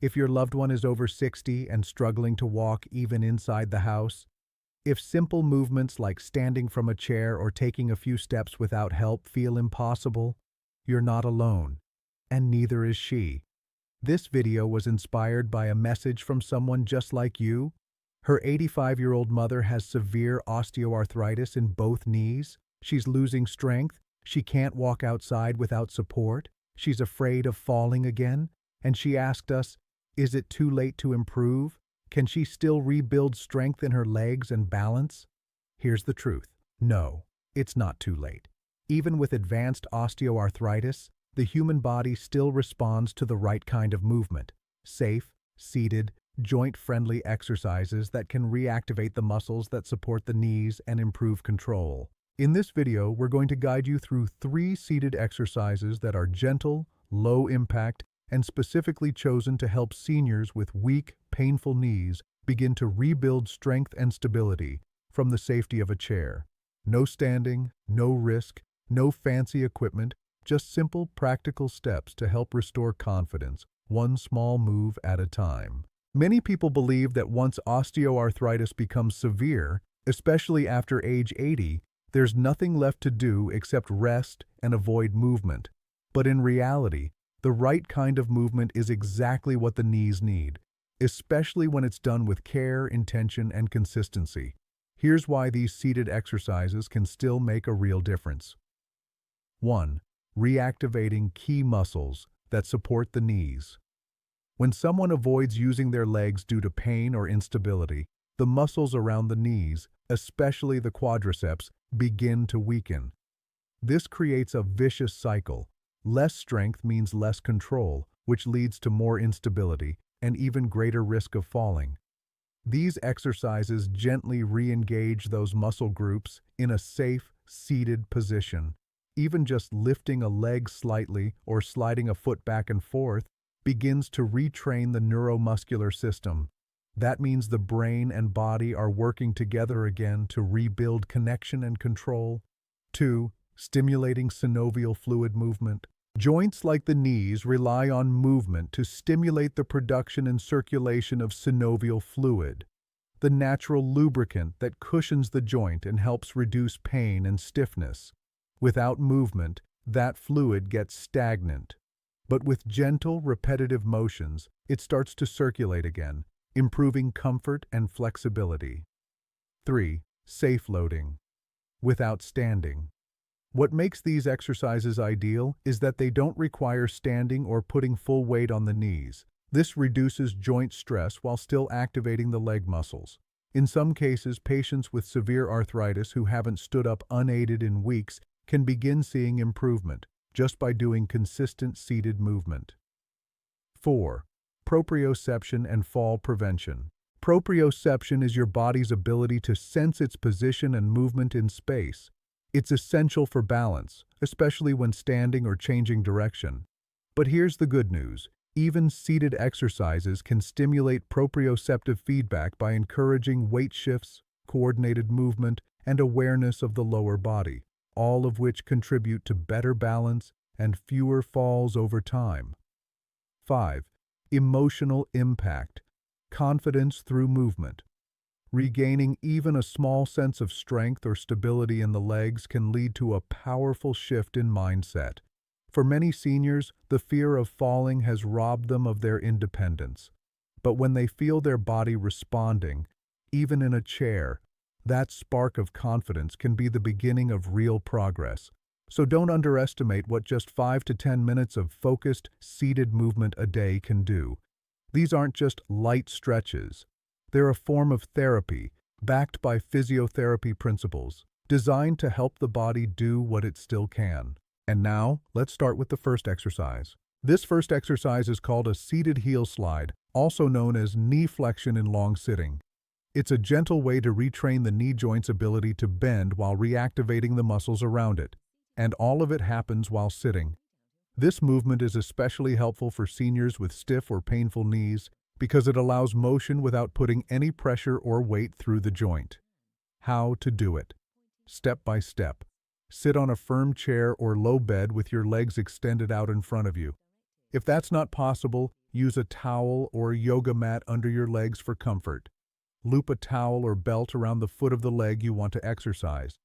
If your loved one is over 60 and struggling to walk even inside the house, if simple movements like standing from a chair or taking a few steps without help feel impossible, you're not alone, and neither is she. This video was inspired by a message from someone just like you. Her 85-year-old mother has severe osteoarthritis in both knees. She's losing strength. She can't walk outside without support. She's afraid of falling again. And she asked us, is it too late to improve? Can she still rebuild strength in her legs and balance? Here's the truth. No, it's not too late. Even with advanced osteoarthritis, the human body still responds to the right kind of movement. Safe, seated, joint-friendly exercises that can reactivate the muscles that support the knees and improve control. In this video, we're going to guide you through 3 seated exercises that are gentle, low impact, and specifically chosen to help seniors with weak, painful knees begin to rebuild strength and stability from the safety of a chair. No standing, no risk, no fancy equipment, just simple, practical steps to help restore confidence, one small move at a time. Many people believe that once osteoarthritis becomes severe, especially after age 80, there's nothing left to do except rest and avoid movement. But in reality, the right kind of movement is exactly what the knees need, especially when it's done with care, intention, and consistency. Here's why these seated exercises can still make a real difference. 1. Reactivating key muscles that support the knees. When someone avoids using their legs due to pain or instability, the muscles around the knees, especially the quadriceps, begin to weaken. This creates a vicious cycle. Less strength means less control, which leads to more instability and even greater risk of falling. These exercises gently re-engage those muscle groups in a safe, seated position. Even just lifting a leg slightly or sliding a foot back and forth begins to retrain the neuromuscular system. That means the brain and body are working together again to rebuild connection and control. 2. Stimulating synovial fluid movement. Joints like the knees rely on movement to stimulate the production and circulation of synovial fluid, the natural lubricant that cushions the joint and helps reduce pain and stiffness. Without movement, that fluid gets stagnant. But with gentle, repetitive motions, it starts to circulate again, improving comfort and flexibility. 3. Safe loading. Without standing. What makes these exercises ideal is that they don't require standing or putting full weight on the knees. This reduces joint stress while still activating the leg muscles. In some cases, patients with severe arthritis who haven't stood up unaided in weeks can begin seeing improvement just by doing consistent seated movement. 4. Proprioception and fall prevention. Proprioception is your body's ability to sense its position and movement in space. It's essential for balance, especially when standing or changing direction. But here's the good news. Even seated exercises can stimulate proprioceptive feedback by encouraging weight shifts, coordinated movement, and awareness of the lower body, all of which contribute to better balance and fewer falls over time. 5. Emotional impact. Confidence through movement. Regaining even a small sense of strength or stability in the legs can lead to a powerful shift in mindset. For many seniors, the fear of falling has robbed them of their independence. But when they feel their body responding, even in a chair, that spark of confidence can be the beginning of real progress. So don't underestimate what just 5 to 10 minutes of focused, seated movement a day can do. These aren't just light stretches. They're a form of therapy, backed by physiotherapy principles, designed to help the body do what it still can. And now, let's start with the first exercise. This first exercise is called a seated heel slide, also known as knee flexion in long sitting. It's a gentle way to retrain the knee joint's ability to bend while reactivating the muscles around it. And all of it happens while sitting. This movement is especially helpful for seniors with stiff or painful knees because it allows motion without putting any pressure or weight through the joint. How to do it. Step by step. Sit on a firm chair or low bed with your legs extended out in front of you. If that's not possible, use a towel or a yoga mat under your legs for comfort. Loop a towel or belt around the foot of the leg you want to exercise.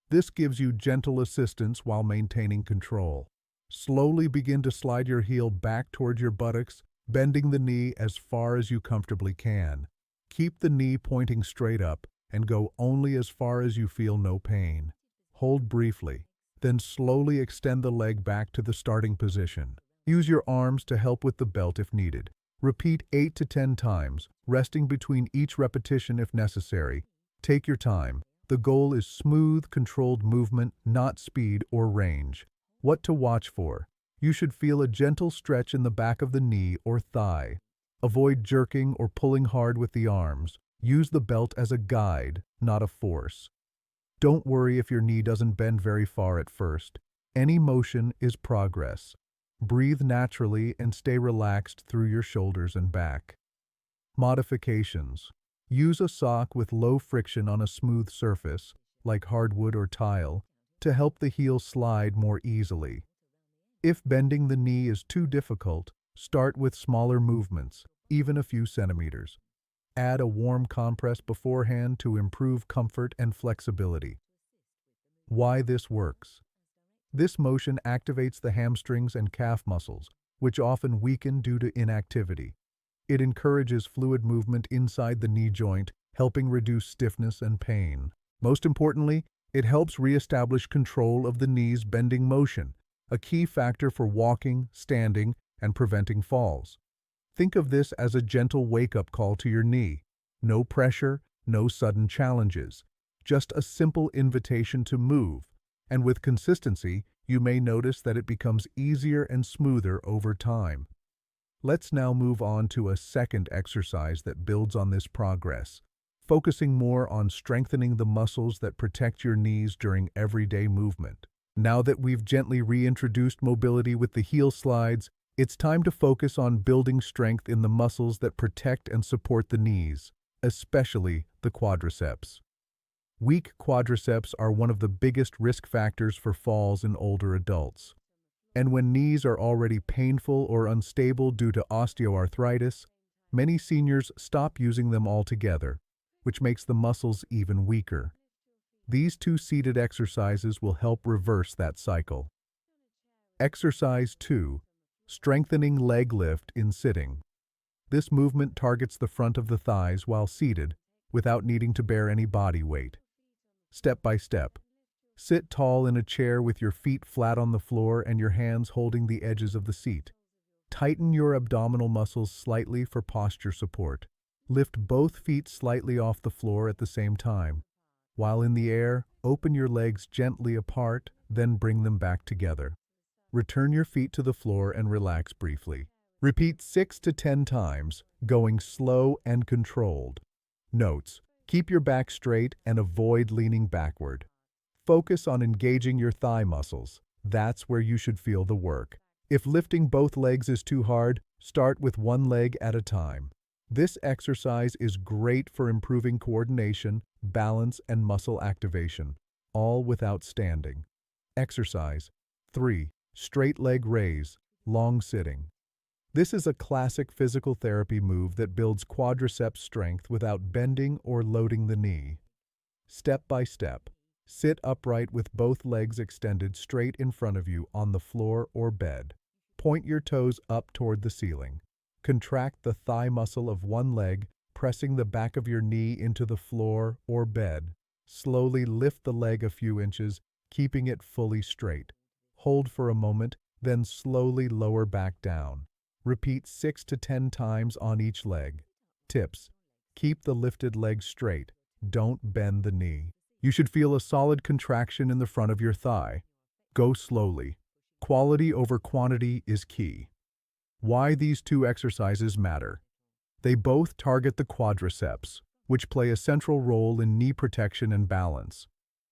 This gives you gentle assistance while maintaining control. Slowly begin to slide your heel back toward your buttocks, bending the knee as far as you comfortably can. Keep the knee pointing straight up and go only as far as you feel no pain. Hold briefly, then slowly extend the leg back to the starting position. Use your arms to help with the belt if needed. Repeat 8 to 10 times, resting between each repetition if necessary. Take your time. The goal is smooth, controlled movement, not speed or range. What to watch for? You should feel a gentle stretch in the back of the knee or thigh. Avoid jerking or pulling hard with the arms. Use the belt as a guide, not a force. Don't worry if your knee doesn't bend very far at first. Any motion is progress. Breathe naturally and stay relaxed through your shoulders and back. Modifications. Use a sock with low friction on a smooth surface, like hardwood or tile, to help the heel slide more easily. If bending the knee is too difficult, start with smaller movements, even a few centimeters. Add a warm compress beforehand to improve comfort and flexibility. Why this works? This motion activates the hamstrings and calf muscles, which often weaken due to inactivity. It encourages fluid movement inside the knee joint, helping reduce stiffness and pain. Most importantly, it helps reestablish control of the knee's bending motion, a key factor for walking, standing, and preventing falls. Think of this as a gentle wake-up call to your knee. No pressure, no sudden challenges, just a simple invitation to move. And with consistency, you may notice that it becomes easier and smoother over time. Let's now move on to a second exercise that builds on this progress, focusing more on strengthening the muscles that protect your knees during everyday movement. Now that we've gently reintroduced mobility with the heel slides, it's time to focus on building strength in the muscles that protect and support the knees, especially the quadriceps. Weak quadriceps are one of the biggest risk factors for falls in older adults. And when knees are already painful or unstable due to osteoarthritis, many seniors stop using them altogether, which makes the muscles even weaker. These two seated exercises will help reverse that cycle. Exercise 2. Strengthening leg lift in sitting. This movement targets the front of the thighs while seated, without needing to bear any body weight. Step by step. Sit tall in a chair with your feet flat on the floor and your hands holding the edges of the seat. Tighten your abdominal muscles slightly for posture support. Lift both feet slightly off the floor at the same time. While in the air, open your legs gently apart, then bring them back together. Return your feet to the floor and relax briefly. Repeat 6 to 10 times, going slow and controlled. Notes: keep your back straight and avoid leaning backward. Focus on engaging your thigh muscles. That's where you should feel the work. If lifting both legs is too hard, start with one leg at a time. This exercise is great for improving coordination, balance, and muscle activation, all without standing. Exercise 3. Straight leg raise, long sitting. This is a classic physical therapy move that builds quadriceps strength without bending or loading the knee. Step by step, sit upright with both legs extended straight in front of you on the floor or bed. Point your toes up toward the ceiling. Contract the thigh muscle of one leg, pressing the back of your knee into the floor or bed. Slowly lift the leg a few inches, keeping it fully straight. Hold for a moment, then slowly lower back down. Repeat 6 to 10 times on each leg. Tips: keep the lifted leg straight. Don't bend the knee. You should feel a solid contraction in the front of your thigh. Go slowly. Quality over quantity is key. Why these two exercises matter. They both target the quadriceps, which play a central role in knee protection and balance.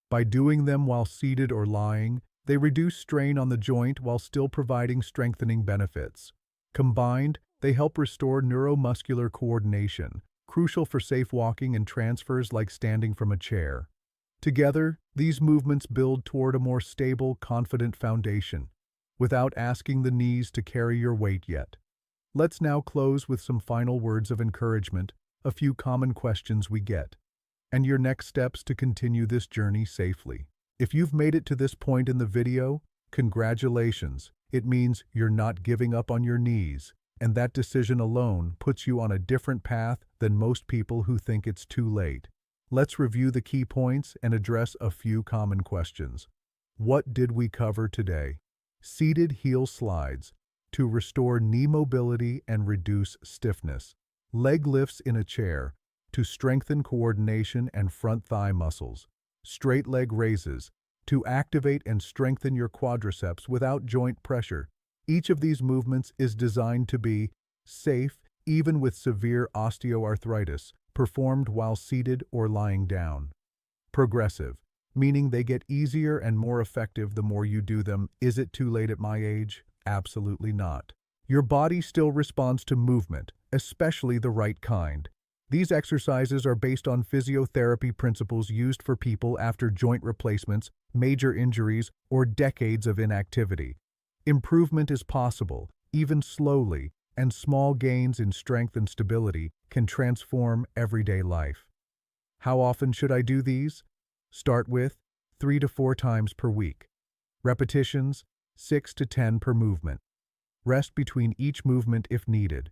By doing them while seated or lying, they reduce strain on the joint while still providing strengthening benefits. Combined, they help restore neuromuscular coordination, crucial for safe walking and transfers like standing from a chair. Together, these movements build toward a more stable, confident foundation. without asking the knees to carry your weight yet. Let's now close with some final words of encouragement, a few common questions we get, and your next steps to continue this journey safely. If you've made it to this point in the video, congratulations. It means you're not giving up on your knees, and that decision alone puts you on a different path than most people who think it's too late. Let's review the key points and address a few common questions. What did we cover today? Seated heel slides to restore knee mobility and reduce stiffness. Leg lifts in a chair to strengthen coordination and front thigh muscles. Straight leg raises to activate and strengthen your quadriceps without joint pressure. Each of these movements is designed to be safe even with severe osteoarthritis, performed while seated or lying down. Progressive, meaning they get easier and more effective the more you do them. Is it too late at my age? Absolutely not. Your body still responds to movement, especially the right kind. These exercises are based on physiotherapy principles used for people after joint replacements, major injuries, or decades of inactivity. Improvement is possible, even slowly, and small gains in strength and stability can transform everyday life. How often should I do these? Start with 3 to 4 times per week. Repetitions, 6 to 10 per movement. Rest between each movement if needed.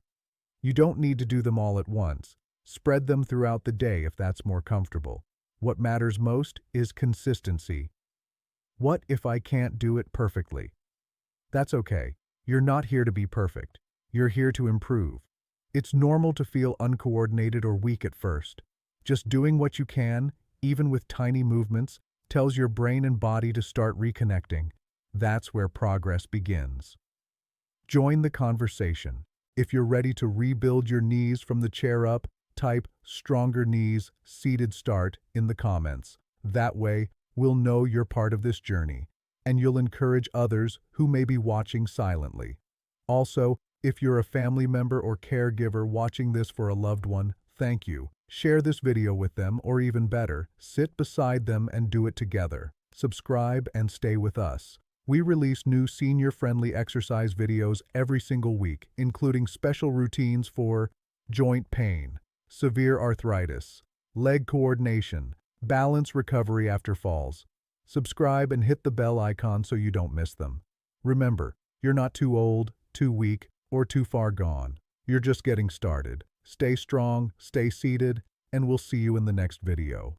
You don't need to do them all at once. Spread them throughout the day if that's more comfortable. What matters most is consistency. What if I can't do it perfectly? That's okay. You're not here to be perfect. You're here to improve. It's normal to feel uncoordinated or weak at first. Just doing what you can, even with tiny movements, tells your brain and body to start reconnecting. That's where progress begins. Join the conversation. If you're ready to rebuild your knees from the chair up, type "stronger knees, seated start" in the comments. That way, we'll know you're part of this journey, and you'll encourage others who may be watching silently. Also, if you're a family member or caregiver watching this for a loved one, thank you. Share this video with them, or even better, sit beside them and do it together. Subscribe and stay with us. We release new senior-friendly exercise videos every single week, including special routines for joint pain, severe arthritis, leg coordination, balance recovery after falls. Subscribe and hit the bell icon so you don't miss them. Remember, you're not too old, too weak, or too far gone. You're just getting started. Stay strong, stay seated, and we'll see you in the next video.